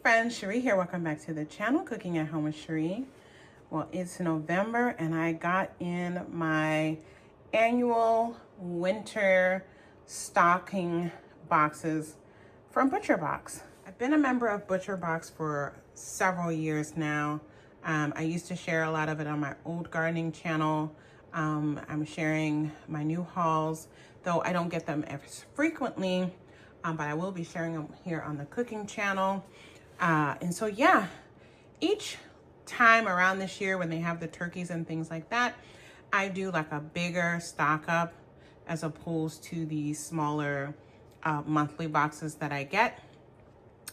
friends, Cherie here. Welcome back to the channel, Cooking at Home with Cherie. Well, it's November and I got in my annual winter stocking boxes from ButcherBox. I've been a member of ButcherBox for several years now. I used to share a lot of it on my old gardening channel. I'm sharing my new hauls, though I don't get them as frequently, but I will be sharing them here on the cooking channel. And so yeah, each time around this year when they have the turkeys and things like that, I do like a bigger stock up as opposed to the smaller monthly boxes that I get.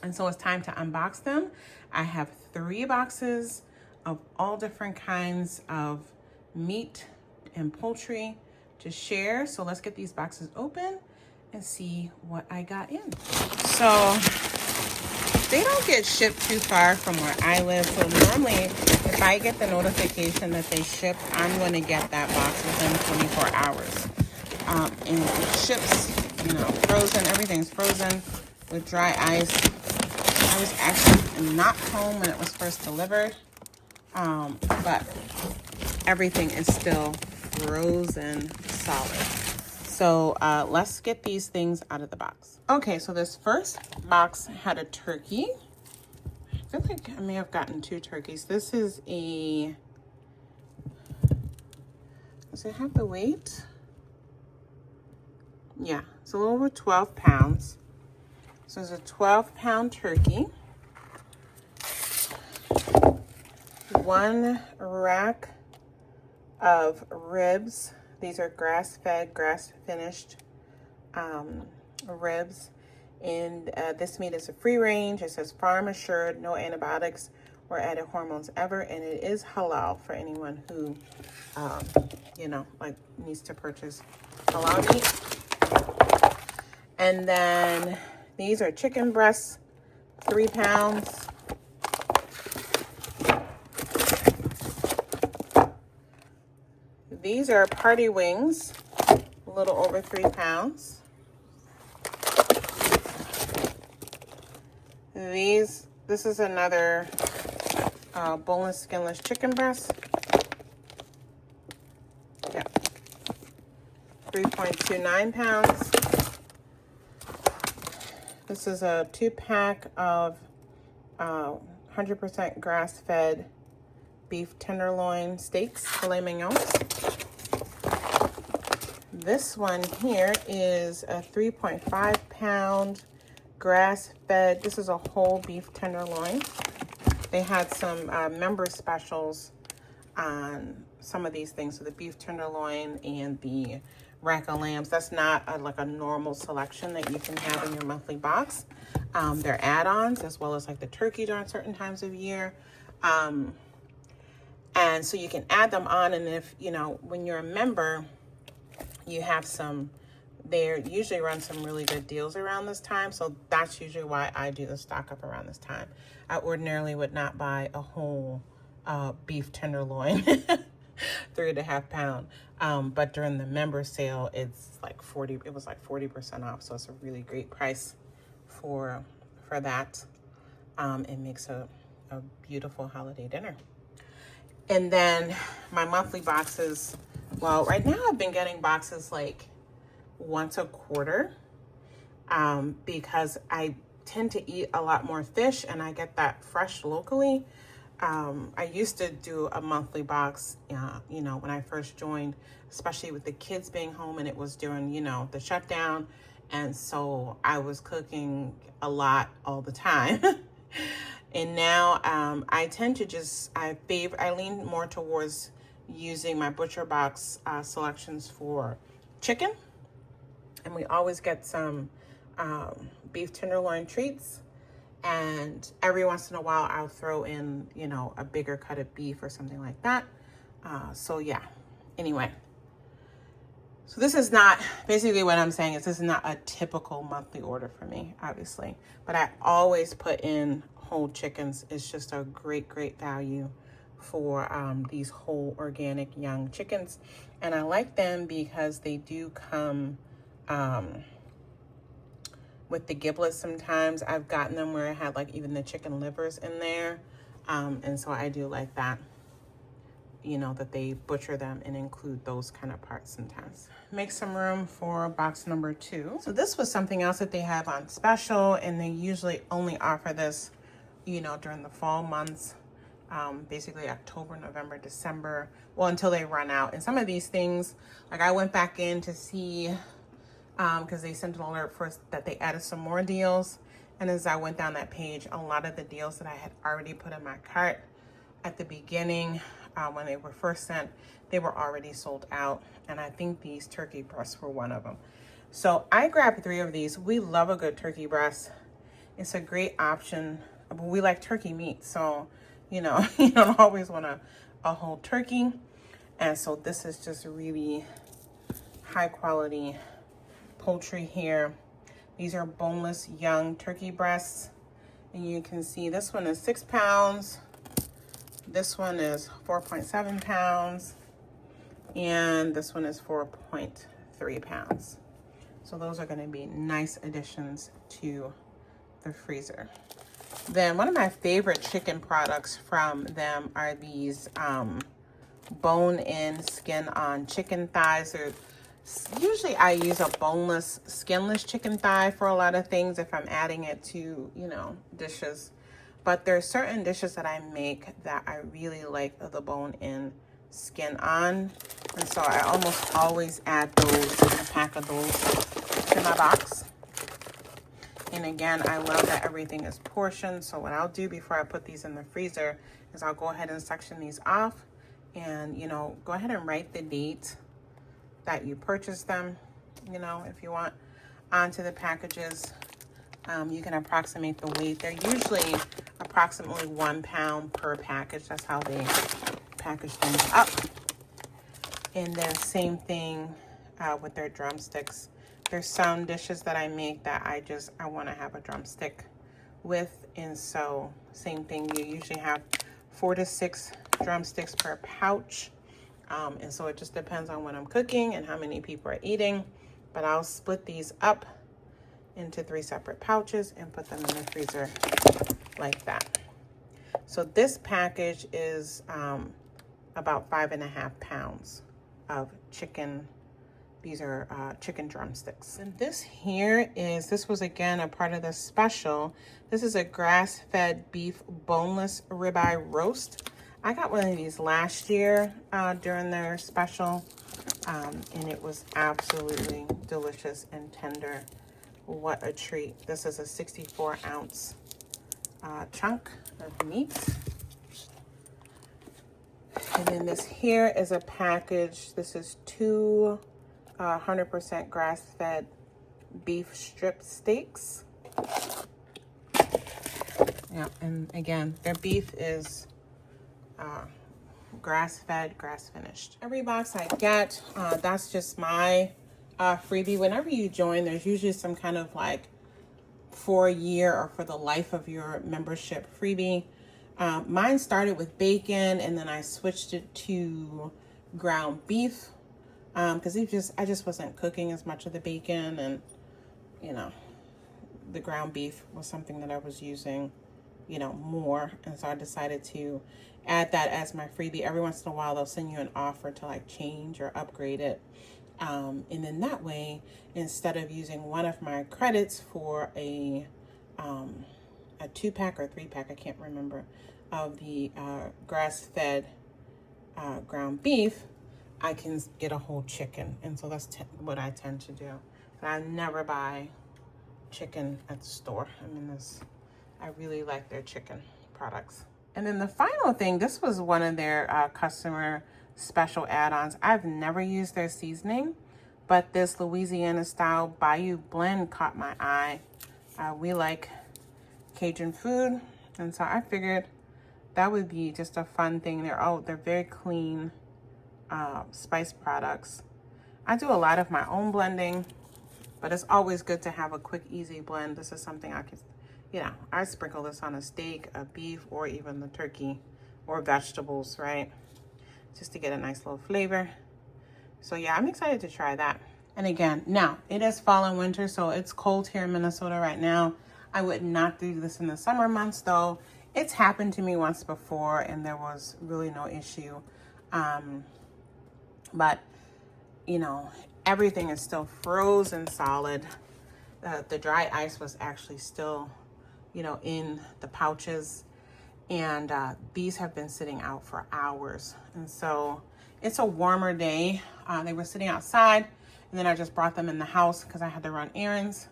And so it's time to unbox them. I have 3 boxes of all different kinds of meat and poultry to share. So let's get these boxes open and see what I got in. So they don't get shipped too far from where I live. So normally if I get the notification that they ship, I'm going to get that box within 24 hours. And it ships, you know, frozen, everything's frozen with dry ice. I was actually not home when it was first delivered, but everything is still frozen solid. So let's get these things out of the box. Okay, so this first box had a turkey. I feel like I may have gotten 2 turkeys. This is a, does it have the weight? Yeah, it's a little over 12 pounds. So it's a 12-pound turkey. 1 rack of ribs. These are grass-fed, grass-finished ribs. And this meat is a free range. It says farm assured, no antibiotics or added hormones ever. And it is halal for anyone who, you know, like needs to purchase halal meat. And then these are chicken breasts, 3 pounds. These are party wings, a little over 3 pounds. This is another boneless, skinless chicken breast. Yeah, 3.29 pounds. This is a 2-pack of 100% grass-fed beef tenderloin steaks, filet mignons. This one here is a 3.5-pound grass-fed. This is a whole beef tenderloin. They had some member specials on some of these things. So the beef tenderloin and the rack of lambs. That's not like a normal selection that you can have in your monthly box. They're add-ons as well as like the turkey during certain times of year. And so you can add them on, and if, you know, when you're a member, you have some, they usually run some really good deals around this time. So that's usually why I do the stock up around this time. I ordinarily would not buy a whole beef tenderloin, 3.5 pound. But during the member sale, it's like it was like 40% off. So it's a really great price for that. It makes a beautiful holiday dinner. And then my monthly boxes, well, right now I've been getting boxes like once a quarter because I tend to eat a lot more fish and I get that fresh locally. I used to do a monthly box, you know, when I first joined, especially with the kids being home and it was during, you know, the shutdown. And so I was cooking a lot all the time. And now I tend to just, I lean more towards using my ButcherBox selections for chicken. And we always get some beef tenderloin treats. And every once in a while, I'll throw in, you know, a bigger cut of beef or something like that. So yeah, anyway. So this is not, basically what I'm saying is this is not a typical monthly order for me, obviously. But I always put in whole chickens. It's just a great, great value for these whole organic young chickens. And I like them because they do come with the giblets sometimes. I've gotten them where it had like even the chicken livers in there. And so I do like that, you know, that they butcher them and include those kind of parts sometimes. Make some room for box number 2. So this was something else that they have on special, and they usually only offer this, you know, during the fall months, basically October, November, December, well, until they run out. And some of these things, like I went back in to see, because they sent an alert for us that they added some more deals. And as I went down that page, a lot of the deals that I had already put in my cart at the beginning, when they were first sent, they were already sold out. And I think these turkey breasts were one of them. So I grabbed 3 of these. We love a good turkey breast. It's a great option. We like turkey meat, so, you know, you don't always want a whole turkey. And so this is just really high quality poultry here. These are boneless young turkey breasts. And you can see this one is 6 pounds. This one is 4.7 pounds. And this one is 4.3 pounds. So those are going to be nice additions to the freezer. Then one of my favorite chicken products from them are these bone-in, skin-on chicken thighs. Usually I use a boneless, skinless chicken thigh for a lot of things if I'm adding it to, you know, dishes. But there are certain dishes that I make that I really like the bone-in, skin-on. And so I almost always add those, a pack of those to my box. And again, I love that everything is portioned. So what I'll do before I put these in the freezer is I'll go ahead and section these off and, you know, go ahead and write the date that you purchased them, you know, if you want, onto the packages. You can approximate the weight. They're usually approximately 1 pound per package. That's how they package things up. And then same thing with their drumsticks. There's some dishes that I make that I want to have a drumstick with. And so same thing, you usually have 4 to 6 drumsticks per pouch. And so it just depends on when I'm cooking and how many people are eating. But I'll split these up into 3 separate pouches and put them in the freezer like that. So this package is about 5.5 pounds of chicken. These are chicken drumsticks. And this was again a part of the special. This is a grass-fed beef boneless ribeye roast. I got one of these last year during their special, and it was absolutely delicious and tender. What a treat. This is a 64-ounce chunk of meat. And then this here is a package. This is 2 100% grass-fed beef strip steaks. Yeah, and again, their beef is grass-fed, grass-finished. Every box I get, that's just my freebie. Whenever you join, there's usually some kind of like for a year or for the life of your membership freebie. Mine started with bacon, and then I switched it to ground beef. Because I just wasn't cooking as much of the bacon, and, you know, the ground beef was something that I was using, you know, more. And so I decided to add that as my freebie. Every once in a while, they'll send you an offer to like change or upgrade it. And then that way, instead of using one of my credits for a 2-pack or 3-pack, I can't remember, of the grass-fed ground beef, I can get a whole chicken. And so that's what I tend to do. But I never buy chicken at the store. I really like their chicken products. And then the final thing, this was one of their customer special add-ons. I've never used their seasoning, but this Louisiana style Bayou blend caught my eye. We like Cajun food, and so I figured that would be just a fun thing. They're very clean spice products. I do a lot of my own blending, but it's always good to have a quick, easy blend. This is something I can, you know, I sprinkle this on a steak, a beef, or even the turkey or vegetables, right? Just to get a nice little flavor. So yeah, I'm excited to try that. And again, now it is fall and winter, so it's cold here in Minnesota right now. I would not do this in the summer months, though. It's happened to me once before and there was really no issue. But, you know, everything is still frozen solid. The dry ice was actually still, you know, in the pouches. And these have been sitting out for hours. And so it's a warmer day. They were sitting outside, and then I just brought them in the house because I had to run errands.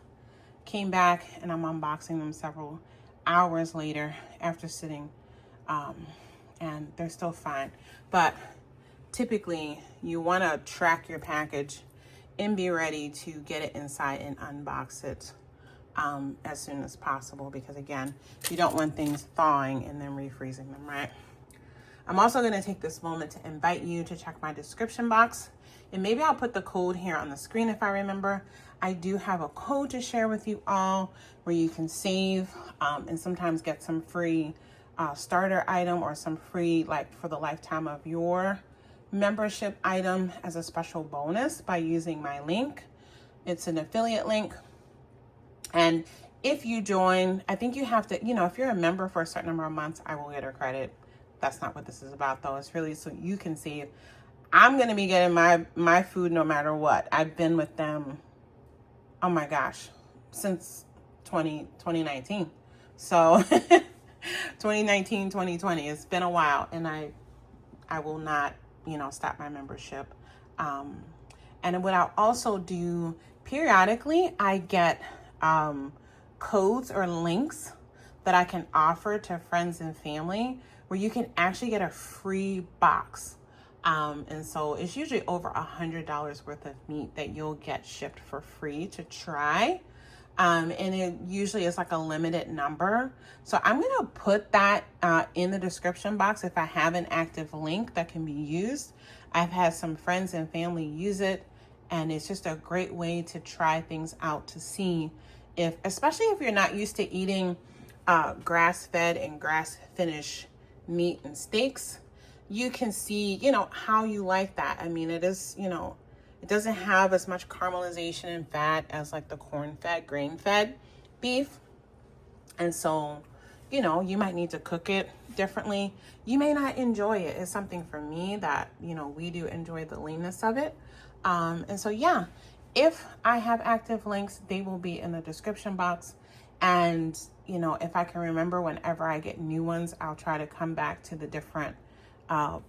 Came back and I'm unboxing them several hours later after sitting, and they're still fine. But typically you want to track your package and be ready to get it inside and unbox it as soon as possible, because again, you don't want things thawing and then refreezing them, right? I'm also going to take this moment to invite you to check my description box, and maybe I'll put the code here on the screen if I remember. I do have a code to share with you all where you can save and sometimes get some free starter item or some free, like for the lifetime of your membership item as a special bonus by using my link. It's an affiliate link. And if you join, I think you have to, you know, if you're a member for a certain number of months, I will get her credit. That's not what this is about, though. It's really so you can save. I'm going to be getting my food no matter what. I've been with them, oh my gosh, since 2019. So 2019, 2020, it's been a while, and I will not, you know, stop my membership. And what I'll also do periodically, I get codes or links that I can offer to friends and family where you can actually get a free box. And so it's usually over $100 worth of meat that you'll get shipped for free to try. And it usually is like a limited number. So I'm going to put that in the description box if I have an active link that can be used. I've had some friends and family use it, and it's just a great way to try things out to see if, especially if you're not used to eating grass-fed and grass-finished meat and steaks, you can see, you know, how you like that. I mean, it is, you know, it doesn't have as much caramelization and fat as like the corn-fed, grain-fed beef. And so, you know, you might need to cook it differently. You may not enjoy it. It's something for me that, you know, we do enjoy the leanness of it. And so, yeah, if I have active links, they will be in the description box. And, you know, if I can remember, whenever I get new ones, I'll try to come back to the different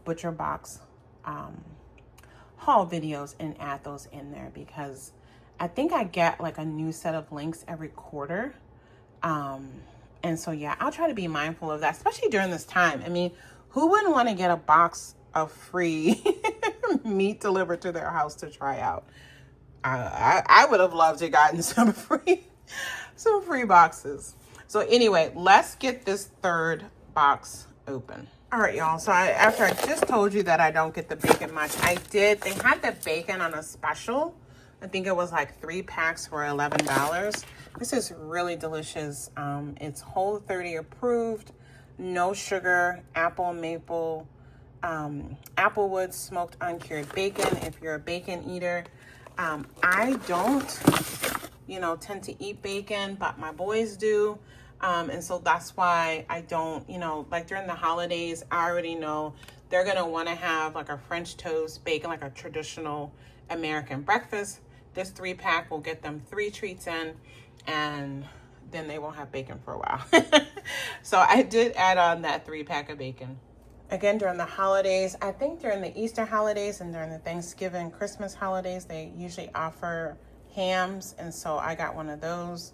Butcher Box haul videos and add those in there, because I think I get like a new set of links every quarter. And so, yeah, I'll try to be mindful of that, especially during this time. I mean, who wouldn't want to get a box of free meat delivered to their house to try out? I would have loved to gotten some free boxes. So anyway, let's get this third box open. All right, y'all. So after I just told you that I don't get the bacon much, they had the bacon on a special. I think it was like 3 packs for $11. This is really delicious. It's Whole30 approved, no sugar, apple, maple, applewood smoked uncured bacon. If you're a bacon eater, I don't, you know, tend to eat bacon, but my boys do. And so that's why I don't, you know, like during the holidays, I already know they're going to want to have like a French toast bacon, like a traditional American breakfast. This 3-pack will get them 3 treats in, and then they won't have bacon for a while. So I did add on that 3-pack of bacon. Again, during the holidays, I think during the Easter holidays and during the Thanksgiving, Christmas holidays, they usually offer hams. And so I got one of those.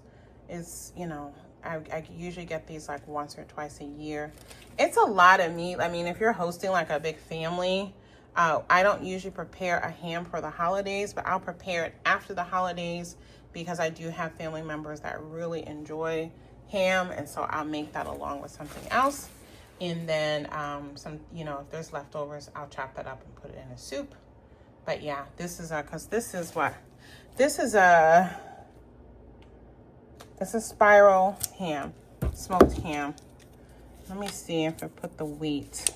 It's, you know, I usually get these like once or twice a year. It's a lot of meat. I mean, if you're hosting like a big family, I don't usually prepare a ham for the holidays, but I'll prepare it after the holidays because I do have family members that really enjoy ham. And so I'll make that along with something else. And then some, you know, if there's leftovers, I'll chop that up and put it in a soup. But yeah, this is spiral ham, smoked ham. Let me see if I put the weight.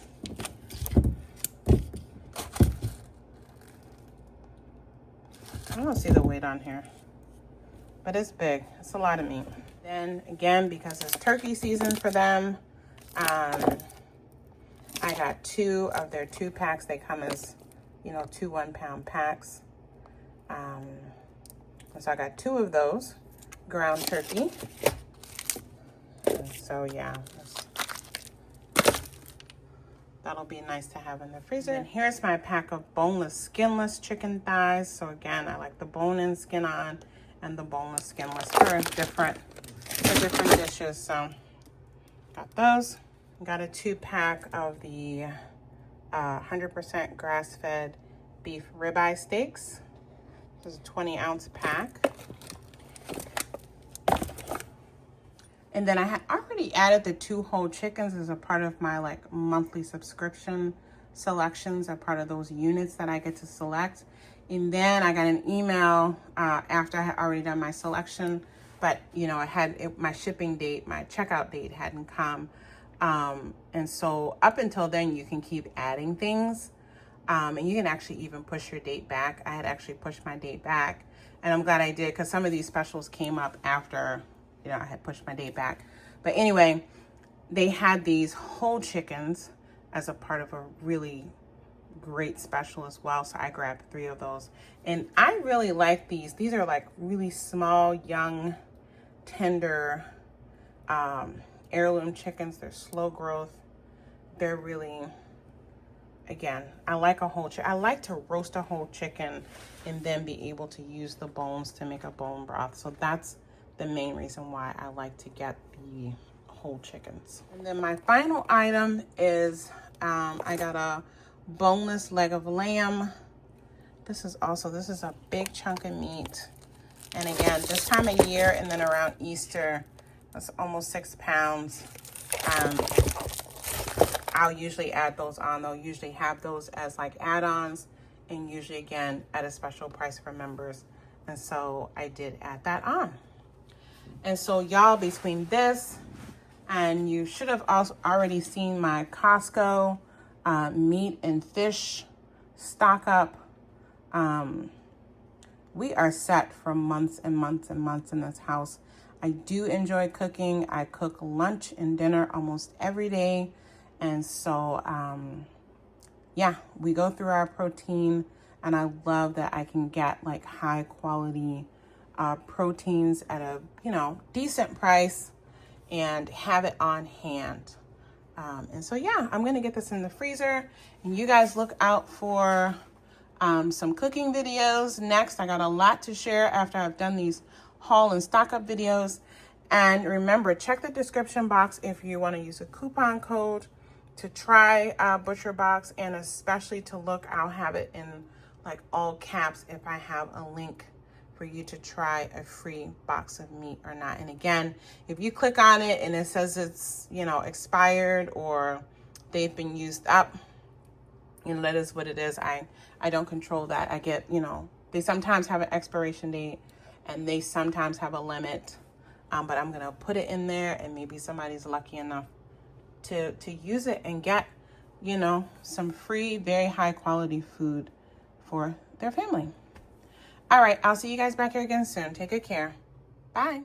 I don't see the weight on here, but it's big. It's a lot of meat. Then again, because it's turkey season for them, I got 2 of their 2-packs. They come as, you know, 2 1-pound packs. So I got 2 of those ground turkey. And so yeah, that'll be nice to have in the freezer. And here's my pack of boneless, skinless chicken thighs. So again, I like the bone and skin on and the boneless, skinless for different dishes. So got those. Got a 2-pack of the 100% grass-fed beef ribeye steaks. This is a 20-ounce pack. And then I had already added the 2 whole chickens as a part of my like monthly subscription selections, a part of those units that I get to select. And then I got an email after I had already done my selection, but you know, my shipping date, my checkout date hadn't come. And so up until then, you can keep adding things. And you can actually even push your date back. I had actually pushed my date back, and I'm glad I did, because some of these specials came up after, you know, I had pushed my date back. But anyway, they had these whole chickens as a part of a really great special as well. So I grabbed 3 of those, and I really like these. These are like really small, young, tender, heirloom chickens. They're slow growth. They're really, again, I like a whole chicken. I like to roast a whole chicken and then be able to use the bones to make a bone broth. So that's the main reason why I like to get the whole chickens. And then my final item is I got a boneless leg of lamb. This is a big chunk of meat. And again, this time of year and then around Easter, that's almost 6 pounds. I'll usually add those on. They'll usually have those as like add-ons, and usually again at a special price for members. And so I did add that on. And so y'all, between this, and you should have also already seen my Costco meat and fish stock up. We are set for months and months and months in this house. I do enjoy cooking. I cook lunch and dinner almost every day. And so, yeah, we go through our protein, and I love that I can get like high quality proteins at a, you know, decent price and have it on hand. And so, yeah, I'm going to get this in the freezer, and you guys look out for some cooking videos next. I got a lot to share after I've done these haul and stock up videos. And remember, check the description box if you want to use a coupon code to try ButcherBox, and especially to look, I'll have it in like all caps if I have a link for you to try a free box of meat or not. And again, if you click on it and it says it's, you know, expired or they've been used up, you know, that is what it is. I don't control that. I get, you know, they sometimes have an expiration date and they sometimes have a limit, but I'm gonna put it in there, and maybe somebody's lucky enough to use it and get, you know, some free, very high quality food for their family. All right, I'll see you guys back here again soon. Take good care. Bye.